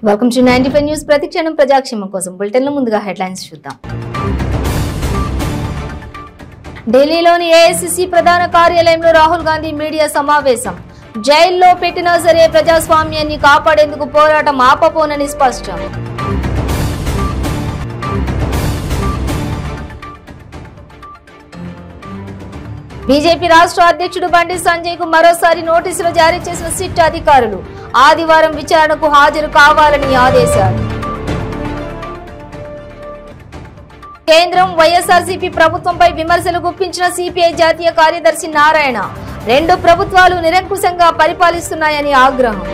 Welcome to 95 news. ప్రతిక్షణం ప్రజాక్షేమం కోసం బులెటిన్లో ముందుగా హెడ్లైన్స్ చూద్దాం. ఢిల్లీలోని ఏఐసీసీ ప్రధాన కార్యాలయంలో రాహుల్ గాంధీ మీడియా సమావేశం. జైల్లో పెట్టినా సరే ప్రజాస్వామ్యాన్ని కాపాడేందుకు పోరాటం ఆపబోనని స్పష్టం. బీజేపీ రాష్ట్ర అధ్యక్షుడు బండి సంజయ్ కు మరోసారి నోటీసులు జారీ చేసిన సిట్ అధికారులు. ఆదివారం విచారణకు హాజరు కావాలని ఆదేశాలు. కేంద్రం వైఎస్ఆర్సీపీ ప్రభుత్వంపై విమర్శలు గుప్పించిన సిపిఐ జాతీయ కార్యదర్శి నారాయణ. రెండు ప్రభుత్వాలు నిరంకుశంగా పరిపాలిస్తున్నాయని ఆగ్రహం.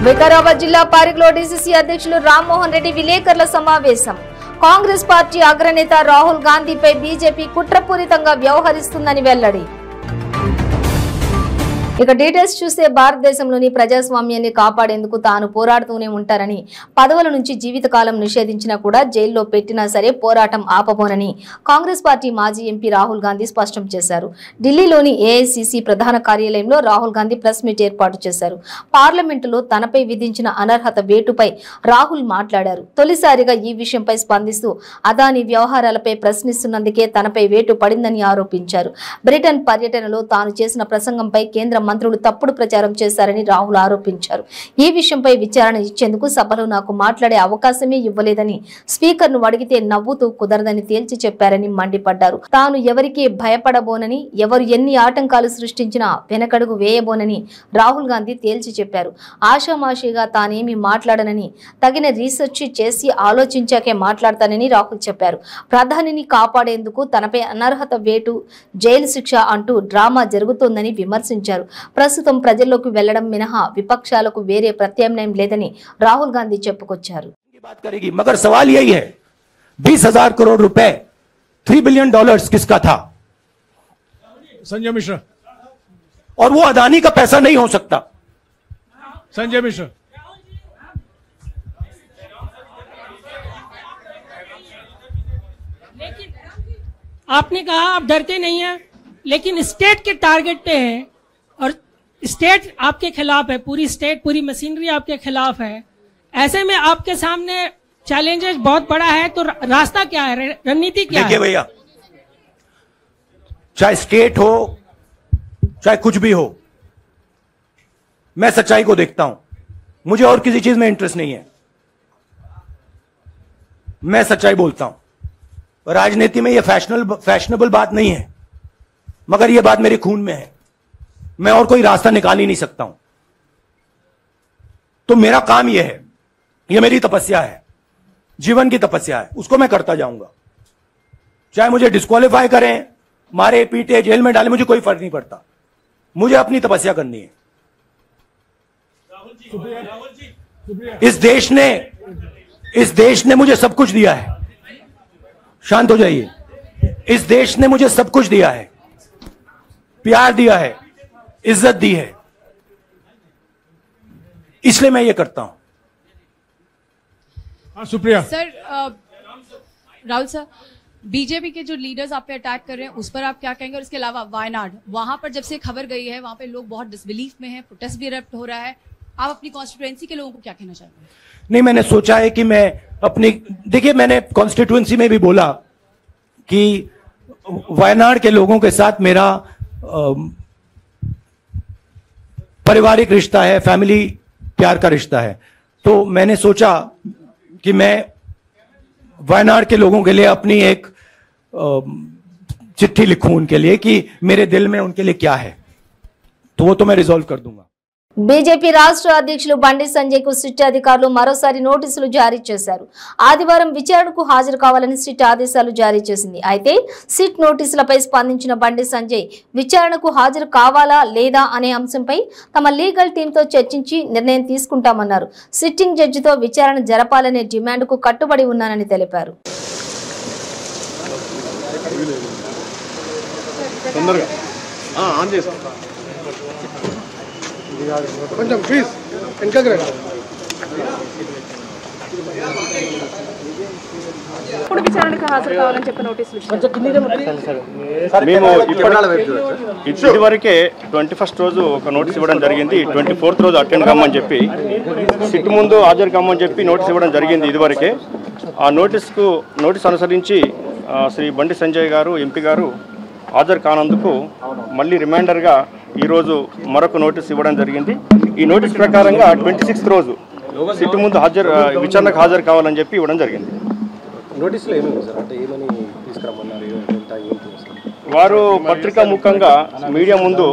వికారాబాద్ జిల్లా పారిక్లో డీసీసీ అధ్యక్షులు రామ్మోహన్ రెడ్డి విలేకరుల సమావేశం. కాంగ్రెస్ పార్టీ అగ్రనేత రాహుల్ గాంధీపై బీజేపీ కుట్రపూరితంగా వ్యవహరిస్తుందని వెల్లడి. ఇక డీటెయిల్స్ చూస్తే భారతదేశంలోని ప్రజాస్వామ్యాన్ని కాపాడేందుకు తాను పోరాడుతూనే ఉంటారని, పదవుల నుంచి జీవితకాలం నిషేధించినా కూడా జైల్లో పెట్టినా సరే పోరాటం ఆపబోనని కాంగ్రెస్ పార్టీ మాజీ ఎంపీ రాహుల్ గాంధీ స్పష్టం చేశారు. ఢిల్లీలోని ఏఐసీసీ ప్రధాన కార్యాలయంలో రాహుల్ గాంధీ ప్రెస్ మీట్ ఏర్పాటు చేశారు. పార్లమెంటులో తనపై విధించిన అనర్హత వేటుపై రాహుల్ మాట్లాడారు. తొలిసారిగా ఈ విషయంపై స్పందిస్తూ అదానీ వ్యవహారాలపై ప్రశ్నిస్తున్నందుకే తనపై వేటు పడిందని ఆరోపించారు. బ్రిటన్ పర్యటనలో తాను చేసిన ప్రసంగంపై కేంద్ర మంత్రులు తప్పుడు ప్రచారం చేశారని రాహుల్ ఆరోపించారు. ఈ విషయంపై విచారణ ఇచ్చేందుకు సభలో నాకు మాట్లాడే అవకాశమే ఇవ్వలేదని, స్పీకర్ను అడిగితే నవ్వుతూ కుదరదని తేల్చి చెప్పారని మండిపడ్డారు. తాను ఎవరికీ భయపడబోనని, ఎవరు ఎన్ని ఆటంకాలు సృష్టించినా వెనకడుగు వేయబోనని రాహుల్ గాంధీ తేల్చి చెప్పారు. ఆషామాషిగా తానేమి మాట్లాడనని, తగిన రీసెర్చ్ చేసి ఆలోచించాకే మాట్లాడతానని రాహుల్ చెప్పారు. ప్రధానిని కాపాడేందుకు తనపై అనర్హత వేటు, జైలు శిక్ష అంటూ డ్రామా జరుగుతోందని విమర్శించారు. ప్రస్తుతం ప్రజల్లోకి వెళ్లడం మినహా విపక్షాలకు వేరే ప్రత్యామ్నాయం లేదని రాహుల్ గాంధీ చెప్పుకొచ్చారు. मगर सवाल यही है 20,000 करोड़ रुपए $3 बिलियन किसका था? संजय मिश्रा. और वो अदानी का पैसा नहीं हो सकता. संजय मिश्रा. लेकिन आपने कहा आप डरते नहीं हैं, लेकिन स्टेट के टारगेट पे हैं और स्टेट आपके खिलाफ है, पूरी स्टेट, पूरी मशीनरी आपके खिलाफ है. ऐसे में आपके सामने चैलेंजेस बहुत बड़ा है, तो रास्ता क्या है, रणनीति क्या है? देखिए भैया, चाहे स्टेट हो चाहे कुछ भी हो, मैं सच्चाई को देखता हूं. मुझे और किसी चीज में इंटरेस्ट नहीं है. मैं सच्चाई बोलता हूं. राजनीति में यह फैशनेबल बात नहीं है, मगर यह बात मेरे खून में है. मैं और कोई रास्ता निकाल ही नहीं सकता हूं. तो मेरा काम यह है, यह मेरी तपस्या है, जीवन की तपस्या है, उसको मैं करता जाऊंगा. चाहे मुझे डिस्क्वालीफाई करें, मारे पीटे, जेल में डाले, मुझे कोई फर्क नहीं पड़ता. मुझे अपनी तपस्या करनी है. इस देश ने मुझे सब कुछ दिया है. शांत हो जाइए. इस देश ने मुझे सब कुछ दिया है, प्यार दिया है, इज्जत दी है, इसलिए मैं ये करता हूं. हाँ Supriya. Sir Rahul sir, BJP के जो लीडर्स आप पे अटैक कर रहे हैं उस पर आप क्या कहेंगे? और इसके अलावा वायनाड, वहां पर जब से खबर गई है वहां पे लोग बहुत डिसबिलीफ में हैं, प्रोटेस्ट भी इरप्ट हो रहा है. आप अपनी कॉन्स्टिट्यूएंसी के लोगों को क्या कहना चाहते हैं? नहीं, मैंने सोचा है कि मैं अपनी, देखिए मैंने कॉन्स्टिट्यूएंसी में भी बोला कि वायनाड के लोगों के साथ मेरा पारिवारिक रिश्ता है, फैमिली प्यार का रिश्ता है. तो मैंने सोचा कि मैं वायनाड के लोगों के लिए अपनी एक चिट्ठी लिखूं उनके लिए कि मेरे दिल में उनके लिए क्या है. तो वो तो मैं रिजॉल्व कर दूंगा. బీజేపీ రాష్ట్ర అధ్యక్షులు బండి సంజయ్ కు సిట్ అధికారులు మరోసారి నోటీసులు జారీ చేశారు. ఆదివారం విచారణకు హాజరు కావాలని సిట్ ఆదేశాలు జారీ చేసింది. అయితే సిట్ నోటీసులపై స్పందించిన బండి సంజయ్ విచారణకు హాజరు కావాలా లేదా అనే అంశంపై తమ లీగల్ టీంతో చర్చించి నిర్ణయం తీసుకుంటామన్నారు. సిట్టింగ్ జడ్జితో విచారణ జరపాలనే డిమాండ్కు కట్టుబడి ఉన్నానని తెలిపారు. కొంచెం ప్లీజ్ వెనకకి రండి. ఇప్పుడు విచారణకు హాజరు కావాలని చెప్పి నోటీసులు మేము ఇదివరకే 21st రోజు ఒక నోటీస్ ఇవ్వడం జరిగింది. 24th రోజు అటెండ్ కమ్మని చెప్పి సిట్ ముందు హాజరు కమ్మని చెప్పి నోటీస్ ఇవ్వడం జరిగింది ఇదివరకే. ఆ నోటీస్ అనుసరించి శ్రీ బండి సంజయ్ గారు ఎంపీ గారు హాజరు కానందుకు మళ్ళీ రిమైండర్గా ఈరోజు మరొక నోటీస్ ఇవ్వడం జరిగింది. ఈ నోటీస్ ప్రకారంగా 26th రోజు సిట్ ముందు విచారణకు హాజరు కావాలని చెప్పి ఇవ్వడం జరిగింది. నోటీసులో ఏమేమి సార్ అంటే ఏమని తీసుకురమ్మన్నారు? వారు పత్రికా ముఖంగా మీడియా ముందు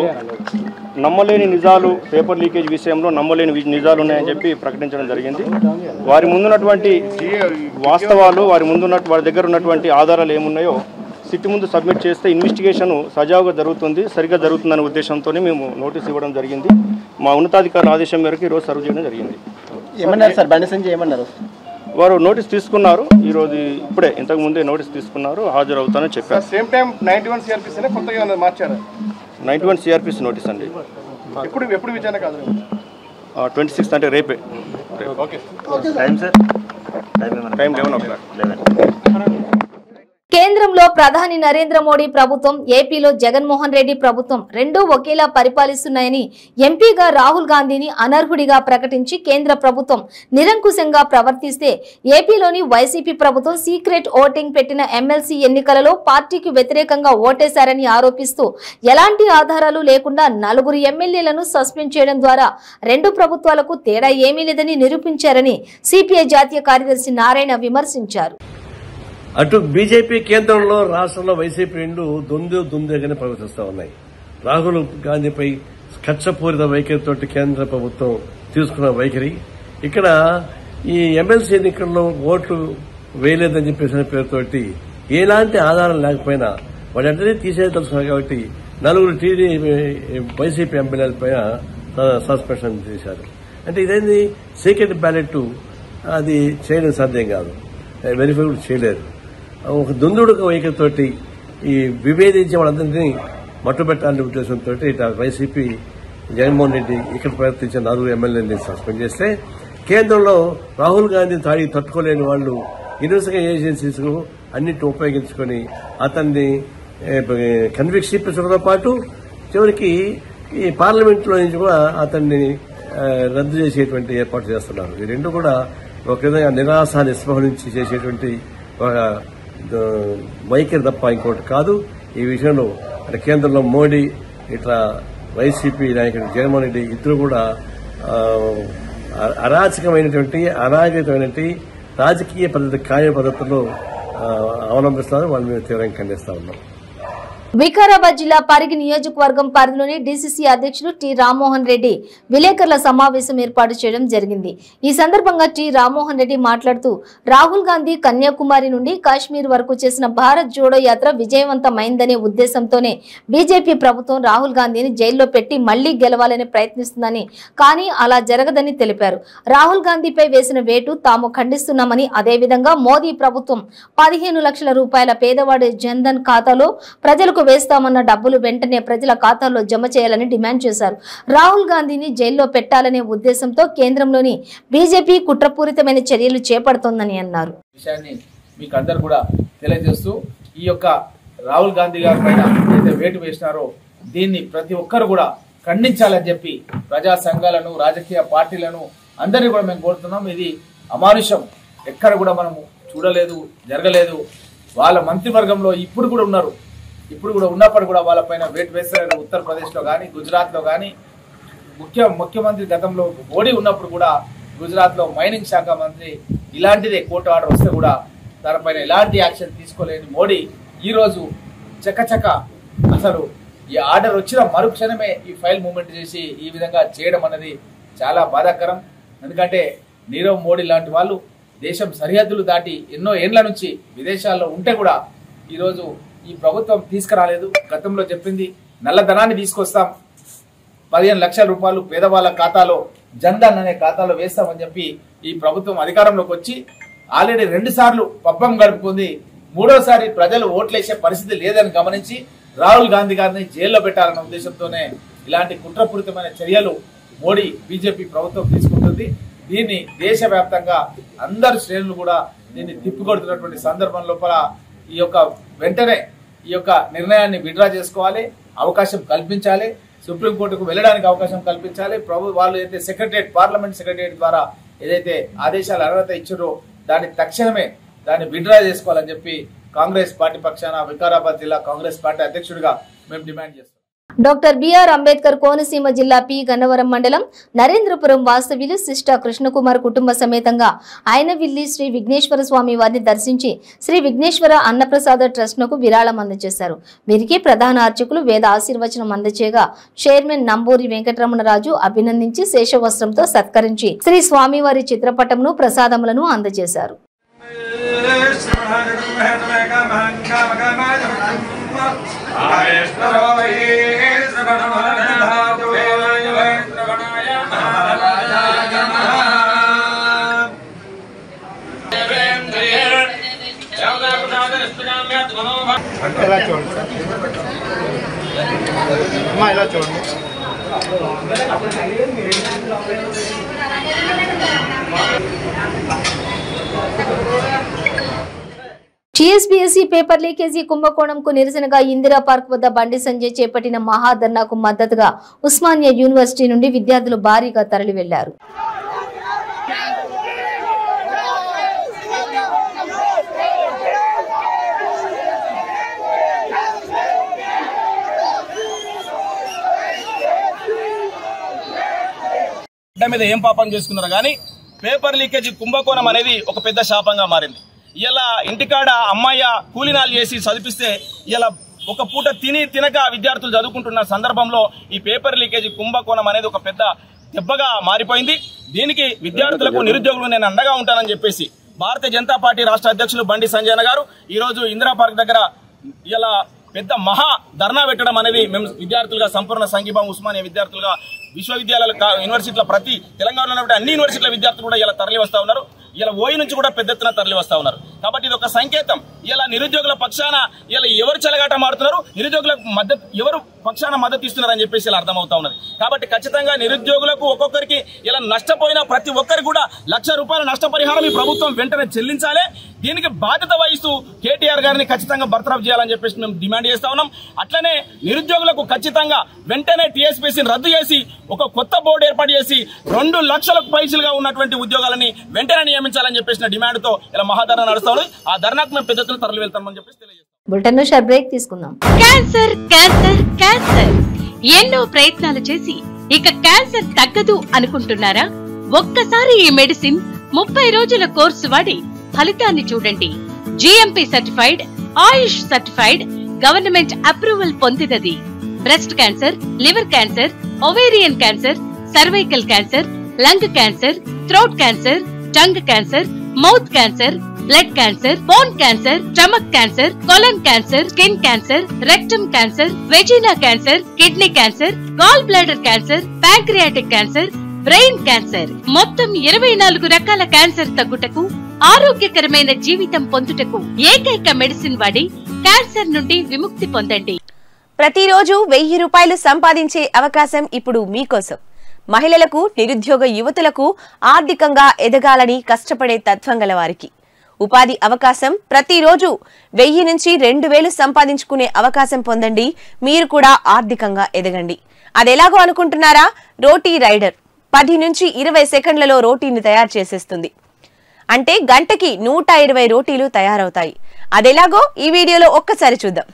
నమ్మలేని నిజాలు, పేపర్ లీకేజ్ విషయంలో నమ్మలేని నిజాలు ఉన్నాయని చెప్పి ప్రకటించడం జరిగింది. వారి ముందున్నటువంటి వాస్తవాలు, వారి దగ్గర ఉన్నటువంటి ఆధారాలు ఏమున్నాయో సిట్ ముందు సబ్మిట్ చేస్తే ఇన్వెస్టిగేషన్ సజావుగా జరుగుతుంది, సరిగ్గా జరుగుతుందనే ఉద్దేశంతోనే మేము నోటీస్ ఇవ్వడం జరిగింది. మా ఉన్నతాధికారుల ఆదేశం మేరకు ఈరోజు సర్వ్ చేయడం జరిగింది. ఏమన్నారు సార్? బండి సంజయ్ ఏమన్నారు? వారు నోటీస్ తీసుకున్నారు, ఈరోజు ఇప్పుడే ఇంతకు ముందే నోటీస్ తీసుకున్నారు, హాజరవుతానని చెప్పారు. సేమ్ టైం 91 CRPC కొత్తగా మార్చారు. 91 CRPC నోటీస్ అండి. ఎప్పుడు విచారణ కాదు? 26th అంటే రేపే. Time sir? Time 11 o'clock. కేంద్రంలో ప్రధాని నరేంద్ర మోడీ ప్రభుత్వం, ఏపీలో జగన్మోహన్ రెడ్డి ప్రభుత్వం రెండూ ఒకేలా పరిపాలిస్తున్నాయని ఎంపీగా రాహుల్ గాంధీని అనర్హుడిగా ప్రకటించి కేంద్ర ప్రభుత్వం నిరంకుశంగా ప్రవర్తిస్తే ఏపీలోని వైసీపీ ప్రభుత్వం సీక్రెట్ ఓటింగ్ పెట్టిన ఎమ్మెల్సీ ఎన్నికలలో పార్టీకి వ్యతిరేకంగా ఓటేశారని ఆరోపిస్తూ ఎలాంటి ఆధారాలు లేకుండా 4 ఎమ్మెల్యేలను సస్పెండ్ చేయడం ద్వారా రెండు ప్రభుత్వాలకు తేడా ఏమీ లేదని నిరూపించారని సిపిఐ జాతీయ కార్యదర్శి నారాయణ విమర్శించారు. అటు బీజేపీ కేంద్రంలో, రాష్ట్రంలో వైసీపీ రెండు దుందుగానే ప్రవర్తిస్తూ ఉన్నాయి. రాహుల్ గాంధీపై కక్షపూరిత వైఖరితో కేంద్ర ప్రభుత్వం తీసుకున్న వైఖరి, ఇక్కడ ఈ ఎమ్మెల్సీ ఎన్నికల్లో ఓట్లు వేయలేదని చెప్పేసిన పేరుతోటి ఎలాంటి ఆధారం లేకపోయినా వాటంటే తీసేయదలుచుకున్నారు. కాబట్టి 4 వైసీపీ ఎమ్మెల్యేల పైన సస్పెన్షన్ చేశారు. అంటే ఇదేంది సీక్రెట్ బ్యాలెట్, అది చేయడం సాధ్యం కాదు, వెరిఫై కూడా చేయలేరు. ఒక దుందుడు వైఖరితోటి ఈ విభేదించే వాళ్ళందరినీ మట్టుబెట్టాలనే ఉద్దేశంతో ఇట్లా వైసీపీ జగన్మోహన్ రెడ్డి ఇక్కడ ప్రవర్తించిన 4 ఎమ్మెల్యేలని సస్పెండ్ చేస్తే, కేంద్రంలో రాహుల్ గాంధీ తట్టుకోలేని వాళ్ళు ఇన్వెస్టిగేషన్ ఏజెన్సీస్ అన్నింటిని ఉపయోగించుకొని అతన్ని కన్విక్షన్ ఇప్పించడంతో పాటు చివరికి ఈ పార్లమెంట్లో నుంచి కూడా అతన్ని రద్దు చేసేటువంటి ఏర్పాటు చేస్తున్నారు. ఈ రెండు కూడా ఒక విధంగా నిరాశ నిస్పృహ నుంచి చేసేటువంటి ఒక వైఖరి తప్ప ఇంకోటి కాదు. ఈ విషయంలో కేంద్రంలో మోడీ, ఇట్లా వైసీపీ నాయకుడు జగన్మోహన్ రెడ్డి ఇద్దరు కూడా అరాచకమైనటువంటి అనాగరికమైనటువంటి రాజకీయ పద్ధతి, కార్య పద్ధతుల్లో అవలంబిస్తున్నారు. వాళ్ళ మీద తీవ్రంగా ఖండిస్తా ఉన్నాం. వికారాబాద్ జిల్లా పరిగి నియోజకవర్గం పరిధిలోని డీసీసీ అధ్యక్షులు టి రామ్మోహన్ రెడ్డి విలేకరుల సమావేశం ఏర్పాటు చేయడం జరిగింది. ఈ సందర్భంగా టి రామ్మోహన్ రెడ్డి మాట్లాడుతూ, రాహుల్ గాంధీ కన్యాకుమారి నుండి కాశ్మీర్ వరకు చేసిన భారత్ జోడో యాత్ర విజయవంతమైందనే ఉద్దేశంతోనే బీజేపీ ప్రభుత్వం రాహుల్ గాంధీని జైల్లో పెట్టి మళ్లీ గెలవాలని ప్రయత్నిస్తుందని, కానీ అలా జరగదని తెలిపారు. రాహుల్ గాంధీపై వేసిన వేటు తాము ఖండిస్తున్నామని, అదేవిధంగా మోదీ ప్రభుత్వం 15 లక్షల రూపాయల పేదవాడి జన్ధన్ ఖాతాలో ప్రజలకు వేస్తామన్న డబ్బులు వెంటనే ప్రజల ఖాతాల్లో జమ చేయాలని డిమాండ్ చేశారు. రాహుల్ గాంధీని జైల్లో పెట్టాలనే ఉద్దేశంతో కేంద్రంలోని బీజేపీ కుట్రపూరితమైన చర్యలు చేపడుతోందని అన్నారు. విషయాన్ని మీకు అందరూ కూడా తెలియజేస్తూ, ఈ యొక్క రాహుల్ గాంధీ గారి పైన ఏదైతే వేటు వేసినారో దీన్ని ప్రతి ఒక్కరు కూడా ఖండించాలని చెప్పి ప్రజా సంఘాలను, రాజకీయ పార్టీలను అందరినీ కూడా మేము కోరుతున్నాం. ఇది అమానుషం, ఎక్కడ కూడా మనము చూడలేదు, జరగలేదు. వాళ్ళ మంత్రివర్గంలో ఇప్పుడు కూడా ఉన్నారు, ఇప్పుడు కూడా ఉన్నప్పుడు కూడా వాళ్ళపైన వేటు వేస్తారు. ఉత్తరప్రదేశ్లో కానీ, గుజరాత్లో కానీ ముఖ్యమంత్రి గతంలో మోడీ ఉన్నప్పుడు కూడా గుజరాత్లో మైనింగ్ శాఖ మంత్రి ఇలాంటిదే కోర్టు ఆర్డర్ వస్తే కూడా దానిపైన ఎలాంటి యాక్షన్ తీసుకోలేని మోడీ ఈరోజు చకచక అసలు ఈ ఆర్డర్ వచ్చిన మరుక్షణమే ఈ ఫైల్ మూవ్మెంట్ చేసి ఈ విధంగా చేయడం అనేది చాలా బాధాకరం. ఎందుకంటే నీరవ్ మోడీ లాంటి వాళ్ళు దేశం సరిహద్దులు దాటి ఎన్నో ఏండ్ల నుంచి విదేశాల్లో ఉంటే కూడా ఈరోజు ఈ ప్రభుత్వం తీసుకురాలేదు. గతంలో చెప్పింది నల్లధనాన్ని తీసుకొస్తాం, 15 లక్షల రూపాయలు పేదవాళ్ళ ఖాతాలో జన్ధన్ అనే ఖాతాలో వేస్తామని చెప్పి ఈ ప్రభుత్వం అధికారంలోకి వచ్చి ఆల్రెడీ 2 సార్లు పబ్బం గడుపుకుంది. 3వసారి ప్రజలు ఓట్లేసే పరిస్థితి లేదని గమనించి రాహుల్ గాంధీ గారిని జైల్లో పెట్టాలన్న ఉద్దేశంతోనే ఇలాంటి కుట్రపూరితమైన చర్యలు మోడీ బీజేపీ ప్రభుత్వం తీసుకుంటుంది. దీన్ని దేశవ్యాప్తంగా అందరు శ్రేణులు కూడా దీన్ని తిప్పికొడుతున్నటువంటి సందర్భం లోపల ఈ యొక్క వెంటనే ఈ యొక్క నిర్ణయాన్ని విడ్రా చేసుకోవాలి, అవకాశం కల్పించాలి, సుప్రీంకోర్టుకు వెళ్ళడానికి అవకాశం కల్పించాలి. వాళ్ళు అయితే సెక్రటరియట్, పార్లమెంట్ సెక్రటరియట్ ద్వారా ఏదైతే ఆదేశాలు అర్హత ఇచ్చారో దాన్ని తక్షణమే దాన్ని విడ్రా చేసుకోవాలని చెప్పి కాంగ్రెస్ పార్టీ పక్షాన వికారాబాద్ జిల్లా కాంగ్రెస్ పార్టీ అధ్యక్షుడిగా మేము డిమాండ్ చేస్తాం. డాక్టర్ బిఆర్ అంబేద్కర్ కోనసీమ జిల్లా పి గన్నవరం మండలం నరేంద్రపురం వాస్తవ్యులు సిస్టా కృష్ణకుమార్ కుటుంబ సమేతంగా ఆయనవిల్లి శ్రీ విఘ్నేశ్వర స్వామి వారిని దర్శించి శ్రీ విఘ్నేశ్వర అన్నప్రసాద ట్రస్ట్నకు విరాళం అందజేశారు. వీరికి ప్రధాన అర్చకులు వేద ఆశీర్వచనం అందజేయగా చైర్మన్ నంబూరి వెంకటరమణరాజు అభినందించి శేషవస్త్రంతో సత్కరించి శ్రీ స్వామివారి చిత్రపటంను ప్రసాదములను అందజేశారు. టీఎస్పీఎస్సీ పేపర్ లీకేజీ కుంభకోణంకు నిరసనగా ఇందిరా పార్క్ వద్ద బండి సంజయ్ చేపట్టిన మహాధర్నాకు మద్దతుగా ఉస్మానియా యూనివర్సిటీ నుండి విద్యార్థులు భారీగా తరలి వెళ్లారు. మీద ఏం పాపం చేసుకున్నారు కానీ పేపర్ లీకేజీ కుంభకోణం అనేది ఒక పెద్ద శాపంగా మారింది. ఇలా ఇంటికాడ అమ్మాయి కూలినాలు చేసి చదివిస్తే ఇలా ఒక పూట తినక విద్యార్థులు చదువుకుంటున్న సందర్భంలో ఈ పేపర్ లీకేజీ కుంభకోణం అనేది ఒక పెద్ద దెబ్బగా మారిపోయింది. దీనికి విద్యార్థులకు నిరుద్యోగులు నేను అండగా ఉంటానని చెప్పేసి భారతీయ జనతా పార్టీ రాష్ట్ర అధ్యక్షులు బండి సంజయ్ గారు ఈ రోజు ఇందిరా పార్క్ దగ్గర ఇలా పెద్ద మహా ధర్నా పెట్టడం అనేది మేము విద్యార్థులుగా సంపూర్ణ సంఘీభావం ఉస్మానియా విద్యార్థులుగా విశ్వవిద్యాలయాల యూనివర్సిటీల ప్రతి తెలంగాణలో అన్ని యూనివర్సిటీల విద్యార్థులు కూడా ఇలా తరలి వస్తా ఉన్నారు. ఇలా ఓయి నుంచి కూడా పెద్ద ఎత్తున తరలి వస్తా ఉన్నారు. కాబట్టి ఇది ఒక సంకేతం. ఇలా నిరుద్యోగుల పక్షాన ఇలా ఎవరు చెలగాట మారుతున్నారు, నిరుద్యోగులకు మద్దతు ఎవరు పక్షాన మద్దతు ఇస్తున్నారు అని చెప్పేసి ఇలా అర్థమవుతా ఉన్నది. కాబట్టి ఖచ్చితంగా నిరుద్యోగులకు ఒక్కొక్కరికి ఇలా నష్టపోయిన ప్రతి ఒక్కరికి కూడా ₹1,00,000 నష్టపరిహారం ఈ ప్రభుత్వం వెంటనే చెల్లించాలి. దీనికి బాధ్యత వహిస్తూ కేటీఆర్ గారిని ఖచ్చితంగా బర్తరఫ్ చేయాలని చెప్పేసి మేము డిమాండ్ చేస్తా ఉన్నాం. అట్లనే నిరుద్యోగులకు ఖచ్చితంగా వెంటనే టీఎస్పీఎస్సీని రద్దు చేసి ఒక కొత్త బోర్డు ఏర్పాటు చేసి 2 లక్షలకు పైసలుగా ఉన్నటువంటి ఉద్యోగాలని వెంటనే నియమించాలని చెప్పేసిన డిమాండ్ తో ఇలా మహాధర్నా నడుస్తా ఉంది. ఆ ధర్నాకు మేము పెద్ద ఎత్తున తరలి వెళ్తామని చెప్పేసి తెలియజేస్తాం. బులెటిన్ షార్ట్ బ్రేక్ తీసుకుందాం. క్యాన్సర్ క్యాన్సర్ క్యాన్సర్ ఎన్నో ప్రయత్నాలు చేసి ఇక క్యాన్సర్ తగ్గదు అనుకుంటున్నారా? ఒక్కసారి ఈ మెడిసిన్ 30 రోజుల కోర్సు వాడి ఫలితాన్ని చూడండి. GMP certified, AYUSH certified, government approval పొందినది. Breast cancer, liver cancer, ovarian cancer, cervical cancer, lung cancer, throat cancer, tongue cancer, mouth cancer, blood cancer, bone cancer, stomach cancer, colon cancer, skin cancer, rectum cancer, vagina cancer, kidney cancer, gall bladder cancer, pancreatic cancer, brain cancer, మొత్తం 24 రకాల cancer తగ్గుటకు, ఆరోగ్యకరమైన జీవితం పొందుటకు ఏకైక medicine వాడి cancer నుండి విముక్తి పొందండి. ప్రతిరోజు ₹1000 సంపాదించే అవకాశం ఇప్పుడు మీకోసం. మహిళలకు, నిరుద్యోగ యువతులకు ఆర్థికంగా ఎదగాలని కష్టపడే తత్వం గల వారికి ఉపాధి అవకాశం. ప్రతిరోజు 1000 నుంచి 2000 సంపాదించుకునే అవకాశం పొందండి. మీరు కూడా ఆర్థికంగా ఎదగండి. అదెలాగో అనుకుంటున్నారా? రోటీ రైడర్ 10 నుంచి 20 సెకండ్లలో రోటీని తయారు చేసేస్తుంది. అంటే గంటకి 120 రోటీలు తయారవుతాయి. అదెలాగో ఈ వీడియోలో ఒక్కసారి చూద్దాం.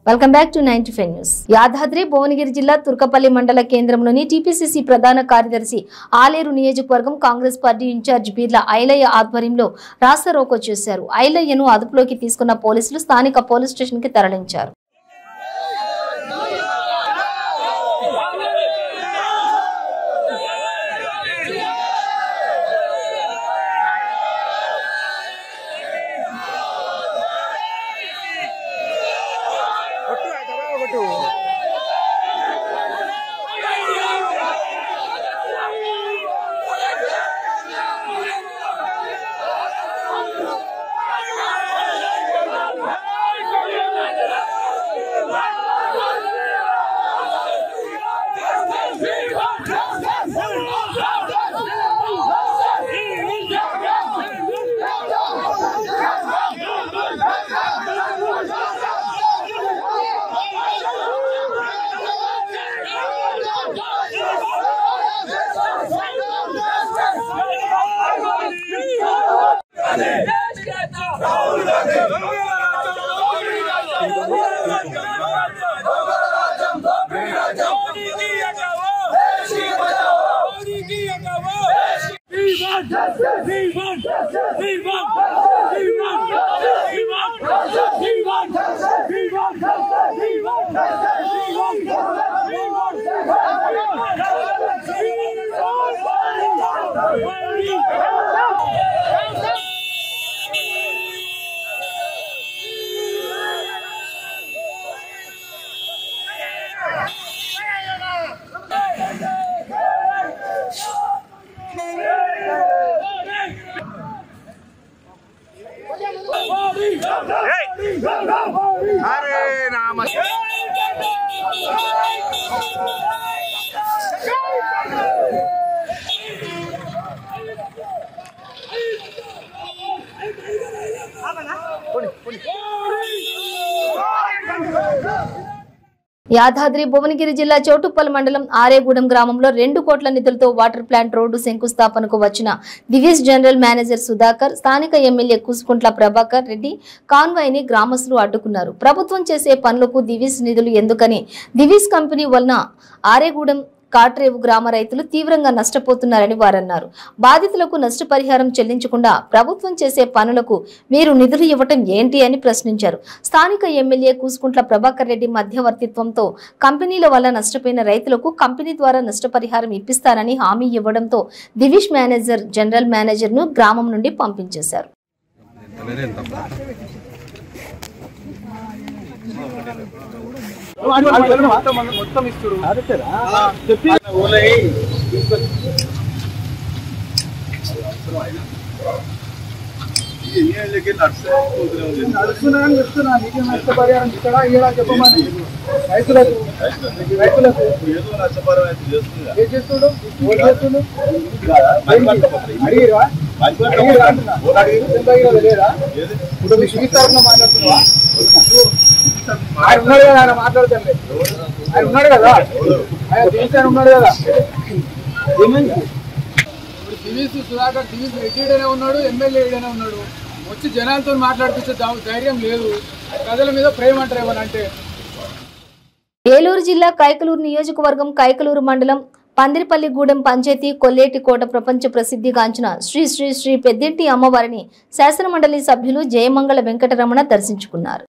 Welcome back to 95 news. Yadadri Bhuvanagiri జిల్లా తుర్కపల్లి మండల కేంద్రంలోని టీపీసీసీ ప్రధాన కార్యదర్శి ఆలేరు నియోజకవర్గం కాంగ్రెస్ పార్టీ ఇన్ఛార్జ్ బీర్ల ఐలయ్య ఆధ్వర్యంలో రాస్తారోకో చేశారు. ఐలయ్యను అదుపులోకి తీసుకున్న పోలీసులు స్థానిక పోలీస్ స్టేషన్ కి తరలించారు. యాదాద్రి భువనగిరి జిల్లా చౌటుప్పల్ మండలం ఆరేగూడెం గ్రామంలో 2 కోట్ల నిధులతో వాటర్ ప్లాంట్ రోడ్డు శంకుస్థాపనకు వచ్చిన దివీస్ జనరల్ మేనేజర్ సుధాకర్, స్థానిక ఎమ్మెల్యే కూసుకుంట్ల ప్రభాకర్ రెడ్డి కాన్వాయ్ ని గ్రామస్తులు అడ్డుకున్నారు. ప్రభుత్వం చేసే పనులకు దివీస్ నిధులు ఎందుకని దివీస్ కంపెనీ వలన ఆరేగూడెం కాట్రేవు గ్రామ రైతులు తీవ్రంగా నష్టపోతున్నారని వారన్నారు. బాధితులకు నష్టపరిహారం చెల్లించకుండా ప్రభుత్వం చేసే పనులకు మీరు నిధులు ఇవ్వటం ఏంటి అని ప్రశ్నించారు. స్థానిక ఎమ్మెల్యే కూసుకుంట్ల ప్రభాకర్ రెడ్డి మధ్యవర్తిత్వంతో కంపెనీల వల్ల నష్టపోయిన రైతులకు కంపెనీ ద్వారా నష్టపరిహారం ఇప్పిస్తారని హామీ ఇవ్వడంతో దివీష్ మేనేజర్ జనరల్ మేనేజర్ ను గ్రామం నుండి పంపించేశారు. మొత్తం ఇస్తారు నడుస్తున్నాయని చెప్తున్నా. నీకే నష్టపరిహారం ఇక్కడ ఇలా చెప్పమని రైతులకు ఏదో నష్టపరిహారం ఏం చేస్తుడు అడిగిరా లేదా ఇప్పుడు మీ సుఖిస్తారని మాట్లాడుతున్నావా? ఆయన ఉన్నాడు కదా, ఆయన మాట్లాడుతాను. ఆయన ఉన్నాడు కదా, ఆయన దివీస్ ఉన్నాడు కదా. ఇప్పుడు దివీస్ సుధాకర్ దివీస్ ఎడ్డీడనే ఉన్నాడు, ఎమ్మెల్యే ఏడనే ఉన్నాడు. వచ్చి జనాలతో మాట్లాడిపించే ధైర్యం లేదు. ప్రజల మీద ప్రేమ అంటారు ఏమనంటే. ఏలూరు జిల్లా కైకలూరు నియోజకవర్గం కైకలూరు మండలం పందిరిపల్లిగూడెం పంచాయతీ కొల్లేటికోట ప్రపంచ ప్రసిద్ధిగాంచిన శ్రీ శ్రీ శ్రీ పెద్దింటి అమ్మవారిని శాసనమండలి సభ్యులు జయమంగళ వెంకటరమణ దర్శించుకున్నారు.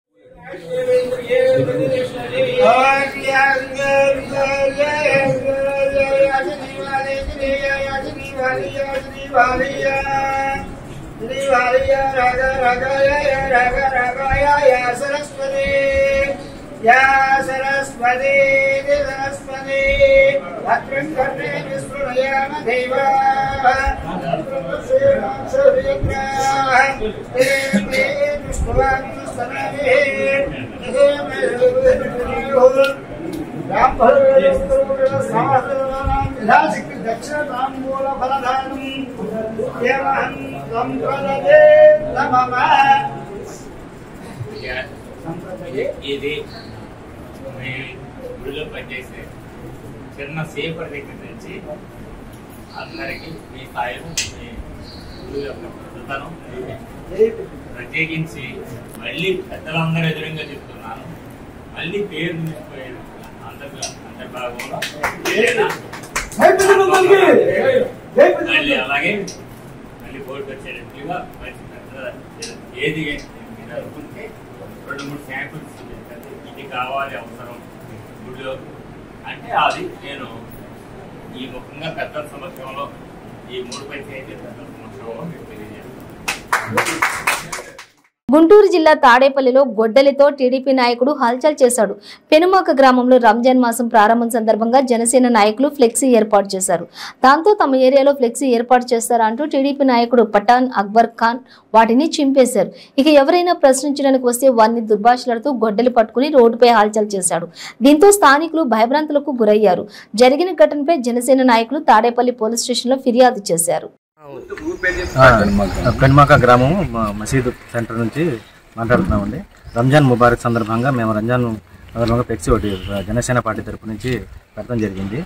या सरस्वती सरस्वती भद्रं कर्णे विस्मृयाम देवाः दक्षिण फलदानं ఇది మీ గుడిలో పనిచేసే చిన్న సేపర్ దగ్గర నుంచి అందరికీ మీ స్థాయిలో మీ గుడి యొక్క ప్రస్తుతం ప్రత్యేకించి మళ్ళీ పెద్దలందరూ ఎదురుగా చెప్తున్నాను. మళ్ళీ పేరు నిలిచిపోయేది అంతర్భాగంలో మళ్ళీ అలాగే మళ్ళీ బోర్డు వచ్చేటట్లుగా ఏది మీరు అనుకుంటే 2-3 శాంపుల్స్ ఇది కావాలి అవసరం గుడిలో అంటే అది నేను ఈ ముఖ్యంగా పెద్దల సమక్షంలో ఈ 3 పంచాయతీ పెద్దల సమక్షంలో మీకు తెలియజేస్తాను. గుంటూరు జిల్లా తాడేపల్లిలో గొడ్డలితో టీడీపీ నాయకుడు హల్చల్ చేశాడు. పెనుమాక గ్రామంలో రంజాన్ మాసం ప్రారంభం సందర్భంగా జనసేన నాయకులు ఫ్లెక్సీ ఏర్పాటు చేశారు. దాంతో తమ ఏరియాలో ఫ్లెక్సీ ఏర్పాటు చేస్తారంటూ టీడీపీ నాయకుడు పఠాన్ అక్బర్ ఖాన్ వాటిని చింపేశారు. ఇక ఎవరైనా ప్రశ్నించడానికి వస్తే వారిని దుర్భాషలాడుతూ గొడ్డలి పట్టుకుని రోడ్డుపై హల్చల్ చేశాడు. దీంతో స్థానికులు భయభ్రాంతులకు గురయ్యారు. జరిగిన ఘటనపై జనసేన నాయకులు తాడేపల్లి పోలీస్ స్టేషన్లో ఫిర్యాదు చేశారు. పెనుమాక గ్రామం మసీదు సెంటర్ నుంచి మాట్లాడుతున్నామండి. రంజాన్ ముబారక్ సందర్భంగా మేము రంజాన్ సందర్భంగా ఫ్లెక్సీ ఒకటి జనసేన పార్టీ తరపు నుంచి పెట్టడం జరిగింది.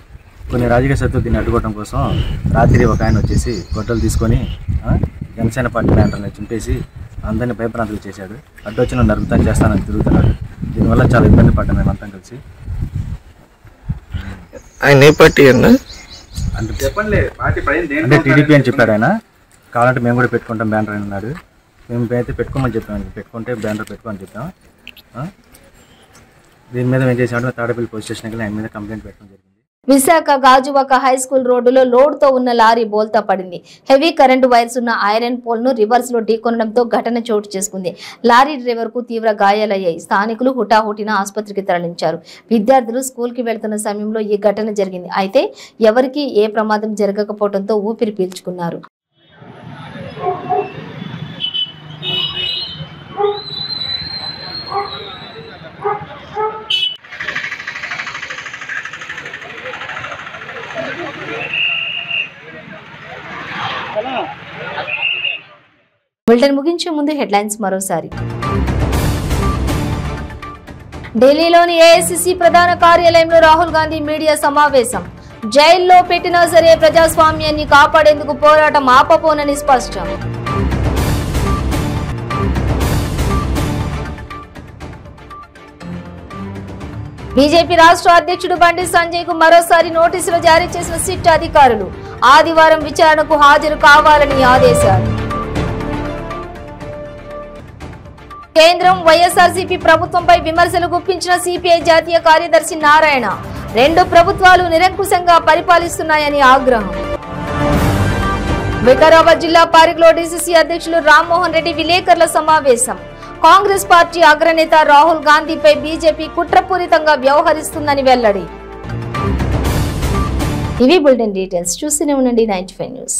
కొన్ని రాజకీయ శక్తులు దీన్ని అడ్డుకోవడం కోసం రాత్రి ఒక ఆయన వచ్చేసి గొడ్డలు తీసుకొని జనసేన పార్టీ బ్యానర్ని చింపేసి అందరినీ భయభ్రాంతులు చేశాడు. అడ్డు వచ్చిన నరుగుతాను చేస్తానని తిరుగుతున్నాడు. దీనివల్ల చాలా ఇబ్బంది పడ్డాం మేమంతా కలిసి. ఆయన ఏ పార్టీ అన్నా? అంటే టీడీపీ అని చెప్పాడు ఆయన. కావాలంటే మేము కూడా పెట్టుకుంటాం బ్యానర్ అని అన్నాడు. మేము అయితే పెట్టుకోమని చెప్పాము, పెట్టుకుంటే బ్యానర్ పెట్టుకోమని చెప్పాము. దీని మీద ఏం చేసామంటే తాడేపల్లి పోలీస్ స్టేషన్కి ఆయన మీద కంప్లైంట్ పెట్టడం జరిగింది. విశాఖ గాజువాక హై స్కూల్ రోడ్డులో లోడ్ తో ఉన్న లారీ బోల్తా పడింది. హెవీ కరెంటు వైర్స్ ఉన్న ఐరన్ పోల్ ను రివర్స్ లో ఢీకొనడంతో ఘటన చోటు చేసుకుంది. లారీ డ్రైవర్ కు తీవ్ర గాయాలయ్యాయి. స్థానికులు హుటాహుటిన ఆసుపత్రికి తరలించారు. విద్యార్థులు స్కూల్ కి వెళ్తున్న సమయంలో ఈ ఘటన జరిగింది. అయితే ఎవరికీ ఏ ప్రమాదం జరగకపోవడంతో ఊపిరి పీల్చుకున్నారు. బులెటిన్ ముగించే ముందు హెడ్లైన్స్ మరోసారి. ఢిల్లీలోని ఏఐసిసి ప్రధాన కార్యాలయంలో రాహుల్ గాంధీ మీడియా సమావేశం. జైల్లో పెట్టినా సరే ప్రజాస్వామ్యాన్ని కాపాడేందుకు పోరాటం ఆపబోనని స్పష్టం. బీజేపీ రాష్ట్ర అధ్యక్షుడు బండి సంజయ్ కు మరోసారి నోటీసులు జారీ చేసిన సిట్ అధికారులు. ఆదివారం విచారణకు హాజరు కావాలని ఆదేశాలు. కేంద్రం వైఎస్ఆర్సీపీ ప్రభుత్వంపై విమర్శలు గుప్పించిన సిపిఐ జాతీయ కార్యదర్శి నారాయణ. 2 ప్రభుత్వాలు నిరంకుశంగా పరిపాలిస్తున్నాయని ఆగ్రహం. వికారాబాద్ జిల్లా పారిక్లో డీసీసీ అధ్యక్షులు రామ్మోహన్ రెడ్డి విలేకరుల సమావేశం. కాంగ్రెస్ పార్టీ అగ్రనేత రాహుల్ గాంధీపై బీజేపీ కుట్రపూరితంగా వ్యవహరిస్తుందని వెల్లడి. ఇవి బులెటిన్ డీటెయిల్స్. చూస్తూనే ఉండండి 95 న్యూస్.